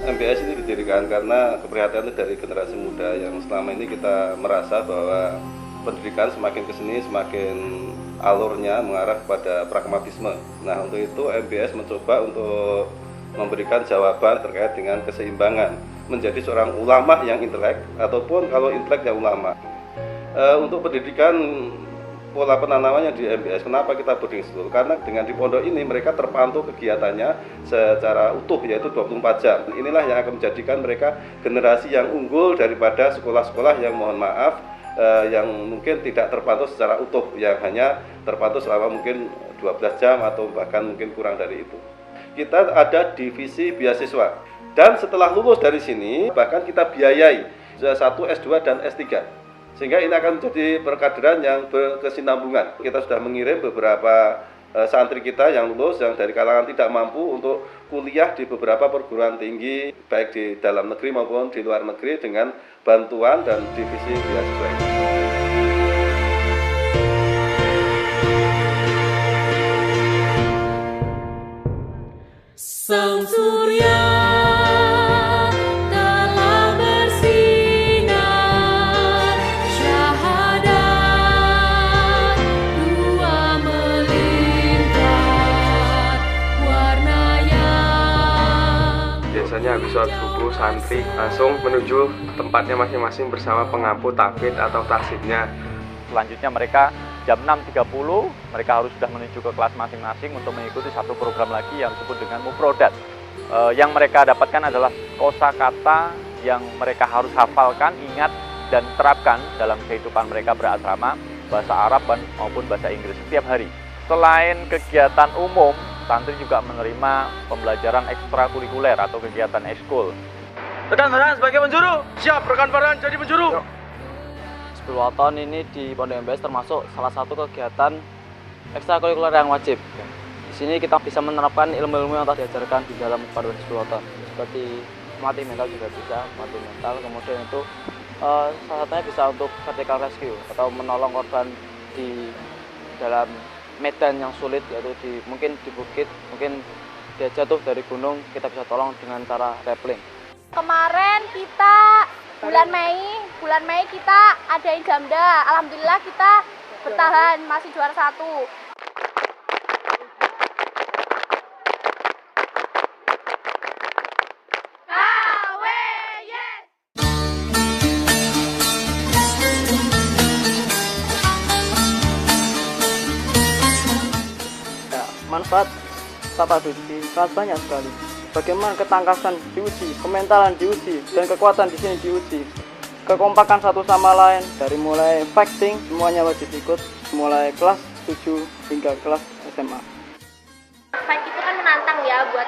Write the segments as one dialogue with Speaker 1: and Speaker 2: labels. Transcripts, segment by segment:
Speaker 1: MBS ini didirikan karena keprihatinan dari generasi muda yang selama ini kita merasa bahwa pendidikan semakin kesini semakin alurnya mengarah kepada pragmatisme. Nah, untuk itu MBS mencoba untuk memberikan jawaban terkait dengan keseimbangan menjadi seorang ulama yang intelek ataupun kalau intelek yang ulama. Untuk pendidikan pola penanamannya di MBS, kenapa kita boarding school? Karena dengan di pondok ini mereka terpantau kegiatannya secara utuh, yaitu 24 jam. Inilah yang akan menjadikan mereka generasi yang unggul daripada sekolah-sekolah yang mohon maaf yang mungkin tidak terpantau secara utuh, yang hanya terpantau selama mungkin 12 jam atau bahkan mungkin kurang dari itu. Kita ada divisi beasiswa, dan setelah lulus dari sini bahkan kita biayai S1, S2, dan S3. Sehingga ini akan menjadi perkaderan yang berkesinambungan. Kita sudah mengirim beberapa santri kita yang lulus, yang dari kalangan tidak mampu untuk kuliah di beberapa perguruan tinggi, baik di dalam negeri maupun di luar negeri dengan bantuan dan divisi beasiswa ini.
Speaker 2: Sang surya telah bersinar, syahadat dua melingkar, warna yang...
Speaker 3: Biasanya habis sholat subuh, santri langsung menuju tempatnya masing-masing bersama pengampu tahfidz atau tahsibnya.
Speaker 4: Selanjutnya mereka jam 6.30 mereka harus sudah menuju ke kelas masing-masing untuk mengikuti satu program lagi yang disebut dengan mufrodat. Yang mereka dapatkan adalah kosakata yang mereka harus hafalkan, ingat, dan terapkan dalam kehidupan mereka berasrama, bahasa Arab maupun bahasa Inggris setiap hari. Selain kegiatan umum, santri juga menerima pembelajaran ekstrakurikuler atau kegiatan ekskul.
Speaker 5: Rekan Farhan sebagai penjuru, siap rekan Farhan jadi penjuru.
Speaker 6: 10 waton ini di Pondok MBS termasuk salah satu kegiatan ekstrakurikuler yang wajib. Di sini kita bisa menerapkan ilmu-ilmu yang telah diajarkan di dalam paduan 10 waton, seperti mati mental juga bisa, mati mental. Kemudian itu salah satunya bisa untuk vertical rescue atau menolong korban di dalam medan yang sulit, yaitu mungkin di bukit, mungkin dia jatuh dari gunung, kita bisa tolong dengan cara rappelling.
Speaker 7: Kemarin kita bulan Mei kita adain Jamda. Alhamdulillah kita bertahan, masih juara 1.
Speaker 6: Ya, manfaat tata duduk sangat banyak sekali. Bagaimana ketangkasan diuji, kementalan diuji, dan kekuatan di sini diuji. Kekompakan satu sama lain, dari mulai fighting semuanya wajib ikut, mulai kelas 7 hingga kelas SMA.
Speaker 7: Fight itu kan menantang ya, buat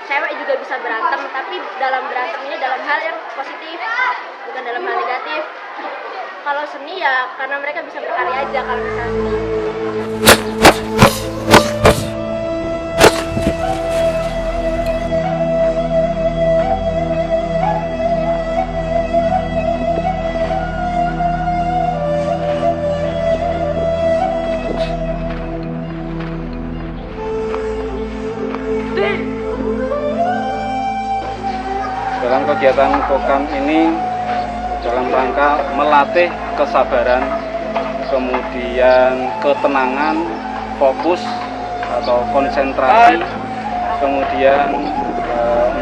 Speaker 7: cewek juga bisa berantem, tapi dalam berantem ini dalam hal yang positif, bukan dalam hal negatif. Kalau seni ya karena mereka bisa berkarya aja kalau misalnya seni.
Speaker 8: Dalam kegiatan kokam ini dalam rangka melatih kesabaran, kemudian ketenangan, fokus atau konsentrasi, kemudian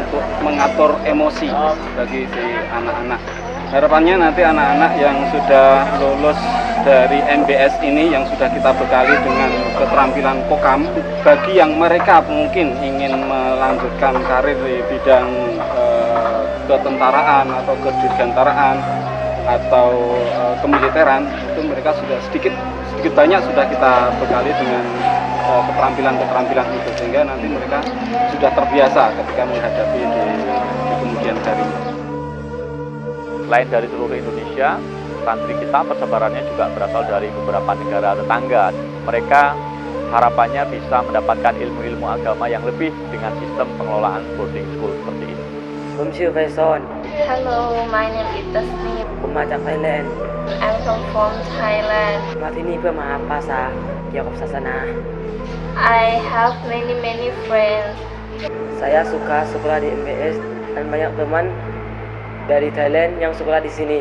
Speaker 8: untuk mengatur emosi bagi si anak-anak. Harapannya nanti anak-anak yang sudah lulus dari MBS ini, yang sudah kita bekali dengan keterampilan kokam, bagi yang mereka mungkin ingin melanjutkan karir di bidang ketentaraan atau kedirgantaraan atau kemiliteran, itu mereka sudah sedikit banyak sudah kita bekali dengan keterampilan itu, sehingga nanti mereka sudah terbiasa ketika menghadapi di kemudian hari.
Speaker 4: Selain dari seluruh Indonesia, santri kita persebarannya juga berasal dari beberapa negara tetangga. Mereka harapannya bisa mendapatkan ilmu-ilmu agama yang lebih dengan sistem pengelolaan boarding school seperti ini.
Speaker 6: ผมชื่อไฟซอน
Speaker 7: Hello, my name is Tasnif.
Speaker 6: ผมมาจากไทยแลนด์
Speaker 7: I'm from Thailand.
Speaker 6: มาที่นี่เพื่อมาหาภาษาเกี่ยวกับศาสนา
Speaker 7: I have many friends.
Speaker 6: Saya suka sekolah di MBS
Speaker 9: dan banyak teman dari Thailand yang sekolah di sini.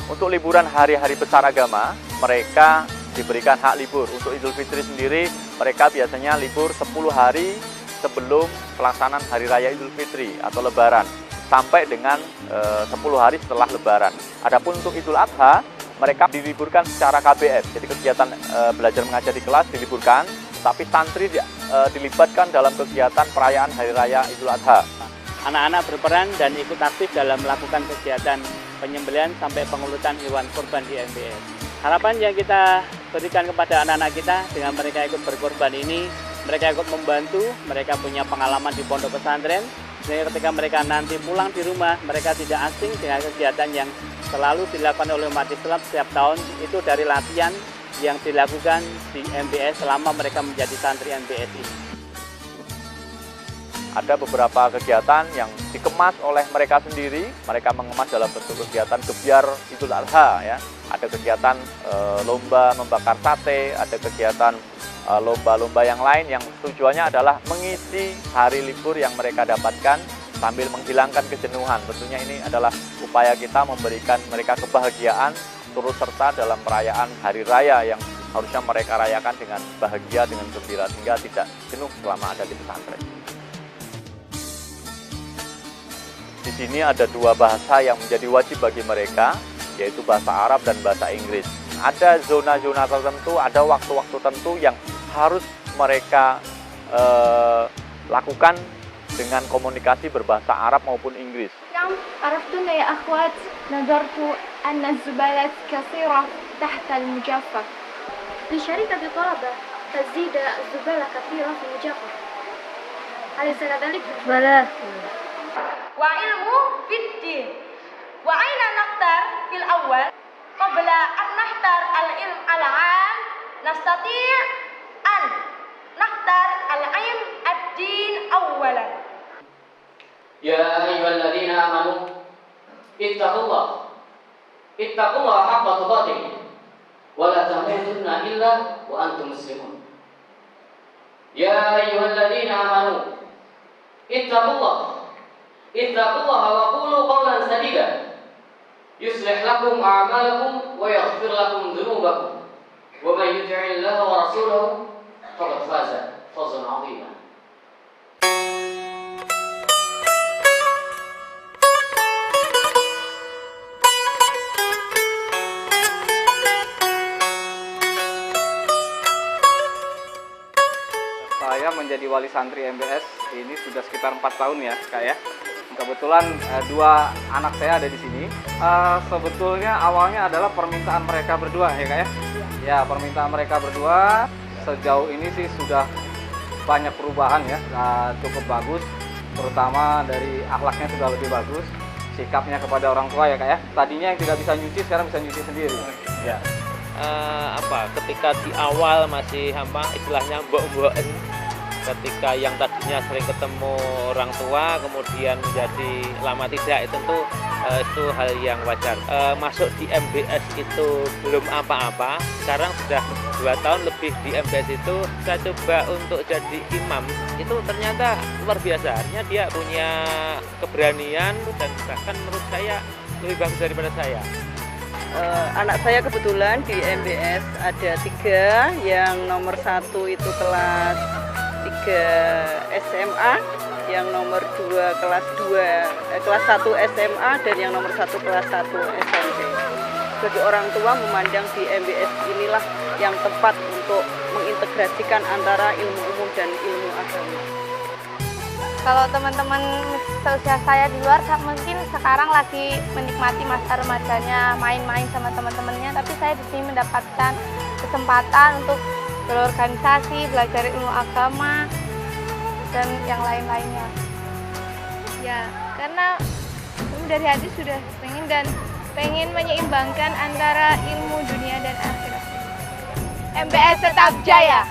Speaker 4: Untuk liburan hari-hari besar agama, mereka diberikan hak libur. Untuk Idul Fitri sendiri, mereka biasanya libur 10 hari sebelum pelaksanaan Hari Raya Idul Fitri atau Lebaran, sampai dengan 10 hari setelah Lebaran. Adapun untuk Idul Adha, mereka diliburkan secara KBM, jadi kegiatan belajar mengajar di kelas diliburkan, tapi santri dilibatkan dalam kegiatan perayaan Hari Raya Idul Adha.
Speaker 10: Anak-anak berperan dan ikut aktif dalam melakukan kegiatan penyembelihan sampai pengulutan hewan kurban di MBS. Harapan yang kita berikan kepada anak-anak kita dengan mereka ikut berkorban ini, mereka ikut membantu, mereka punya pengalaman di pondok pesantren, sehingga ketika mereka nanti pulang di rumah, mereka tidak asing dengan kegiatan yang selalu dilakukan oleh umat Islam setiap tahun, itu dari latihan yang dilakukan di MBS selama mereka menjadi santri MBS ini.
Speaker 4: Ada beberapa kegiatan yang dikemas oleh mereka sendiri, mereka mengemas dalam bentuk kegiatan gebyar Idul Adha ya. Ada kegiatan lomba membakar sate, ada kegiatan lomba-lomba yang lain yang tujuannya adalah mengisi hari libur yang mereka dapatkan sambil menghilangkan kejenuhan. Tentunya ini adalah upaya kita memberikan mereka kebahagiaan turut serta dalam perayaan hari raya yang harusnya mereka rayakan dengan bahagia, dengan gembira, sehingga tidak jenuh selama ada di pesantren. Di sini ada dua bahasa yang menjadi wajib bagi mereka, yaitu bahasa Arab dan bahasa Inggris. Ada zona-zona tertentu, ada waktu-waktu tertentu yang harus mereka lakukan dengan komunikasi berbahasa Arab maupun Inggris.
Speaker 11: عرفتن يا أخوات نظرت أن الزبالات كثيرة تحت المجفف.
Speaker 7: لشركة طلبة تزيد الزبالة كثيرة في المجفف. أليس كذلك؟
Speaker 11: بلى.
Speaker 7: وعلم في الدين. وأين نختار في الأول؟ قبل أن نختار العلم العام نستطيع أن نختار العلم الدين أولا.
Speaker 12: يا أيها الذين آمنوا اتقوا الله حق تقاته ولا تموتن إلا وأنتم مسلمون. يا أيها الذين آمنوا اتقوا الله وقولوا قولا سديدا يصلح لكم أعمالكم ويغفر لكم ذنوبكم ومن يطع الله ورسوله فقد فاز فوزا عظيما.
Speaker 8: Saya menjadi wali santri MBS ini sudah sekitar 4 tahun ya, Kak ya. Kebetulan dua anak saya ada di sini. Sebetulnya awalnya adalah permintaan mereka berdua ya, Kak ya. Ya, permintaan mereka berdua sejauh ini sih sudah banyak perubahan ya, cukup bagus. Terutama dari akhlaknya sudah lebih bagus, sikapnya kepada orang tua ya, Kak ya. Tadinya yang tidak bisa nyuci sekarang bisa nyuci sendiri. Ya.
Speaker 13: Ketika di awal masih istilahnya mbok-mboken, ketika yang tadinya sering ketemu orang tua kemudian menjadi lama tidak, itu hal yang wajar. Masuk di MBS itu belum apa-apa, sekarang sudah 2 tahun lebih di MBS itu saya coba untuk jadi imam, itu ternyata luar biasa. Artinya dia punya keberanian dan bahkan menurut saya lebih bagus daripada saya.
Speaker 14: Anak saya kebetulan di MBS ada 3, yang nomor 1 itu kelas 3 SMA, yang nomor 2 kelas 1 SMA, dan yang nomor 1 kelas 1 SMP. Sebagai orang tua memandang di MBS inilah yang tepat untuk mengintegrasikan antara ilmu umum dan ilmu agama.
Speaker 11: Kalau teman-teman seusia saya di luar mungkin sekarang lagi menikmati masa remajanya, main-main sama teman-temannya, tapi saya di sini mendapatkan kesempatan untuk berorganisasi, belajar ilmu agama dan yang lain-lainnya.
Speaker 15: Ya, karena dari hati sudah pengen menyeimbangkan antara ilmu dunia dan akhirat.
Speaker 11: MBS tetap jaya.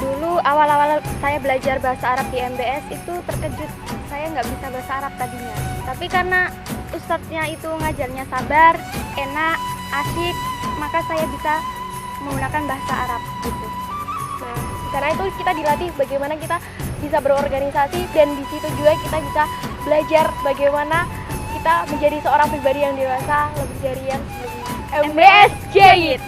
Speaker 7: Dulu awal-awal saya belajar bahasa Arab di MBS itu terkejut, saya nggak bisa bahasa Arab tadinya. Tapi karena ustadznya itu ngajarnya sabar, enak, asik, maka saya bisa menggunakan bahasa Arab gitu. Nah,
Speaker 16: sana itu kita dilatih bagaimana kita bisa berorganisasi, dan di situ juga kita bisa belajar bagaimana kita menjadi seorang pribadi yang dewasa lebih dari yang sebelumnya. MBS Jayid.